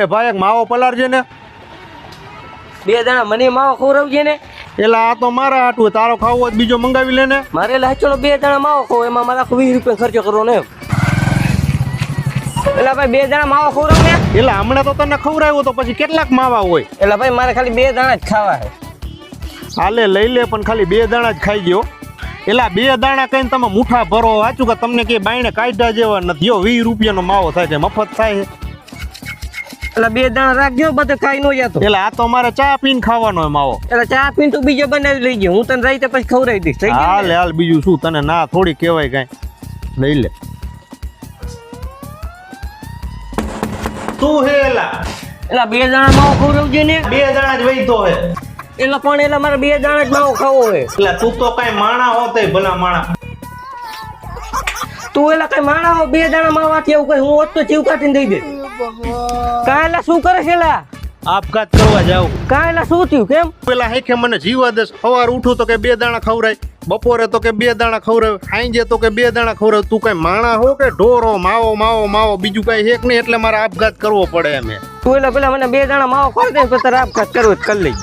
એ ભાઈ એક માવો પલાળજે ને. 2 જણા મને માવો ખવડાવજે ને. એલા આ તો મારા હાટું, તારો ખાવો હોય તો બીજો મંગાવી લે ને. મારે લાચો 2 જણા માવો ખો, એમાં મારા 20 રૂપિયા ખર્ચો કરવો ને. એલા ભાઈ 2 જણા માવો ખવડાવ ને. એલા હમણાં તો તને ખવડાવ્યો તો પછી કેટલાક માવા હોય? એલા ભાઈ મારે ખાલી 2 જણા જ ખાવા છે. હાલે લઈ લે, પણ ખાલી 2 દાણા જ ખાઈ ગયો. એલા 2 દાણા કહીને તમે મુઠ્ઠા ભરો, સાચું કે તમને કે બાયણે કાઢ્યા જેવા નથી. 20 રૂપિયાનો માવો થાય છે, મફત થાય છે. એટલે 2 જણા રાખજો, બધે ખાઈ નો જતો. એટલે આ તો મારે ચા પીને ખાવાનો હોય માવો. એટલે ચા પીને તું બીજો બનાવી લઈ ગયો, હું તને રાઈતે પછી ખવડાવી દઈશ. થઈ ગયું? હાલે હાલ, બીજું શું તને ના થોડી કહેવાય કાંઈ. લઈ લે તું હે એલા. એટલે 2 જણા માવો ખવડાવજે ને. 2 દાણા જ વહીતો હે. એટલે પણ એટલે મારે 2 જણા જ માવો ખાવો હોય. એટલે તું તો કઈ માણા હોતે, ભલા માણા. તું એલા કઈ માણા હો, 2 જણા માવાથી એવું કઈ હું હોત તો જીવ કાઢીને દઈ દે. કાંઈ શું કરે છે એલા? આપઘાત કરવા જાવ. કાંઈ શું થયું? કેમ પેલા હે કે મને જીવા દે. સવાર ઉઠું તો કે 2 દાણા ખવરાય, બપોરે તો કે 2 દાણા ખવરાય, સાંજે તો કે 2 દાણા ખવરાય. તું કઈ માણા હો કે ઢોરો? માવો માવો માવો, બીજું કઈ હેક નહીં, એટલે મારે આપઘાત કરવો પડે એમ. તું એલા પેલા મને 2 જણા માવો ખવડાવી દે, પછી તારે આપઘાત કરવો જ કરી લઈ.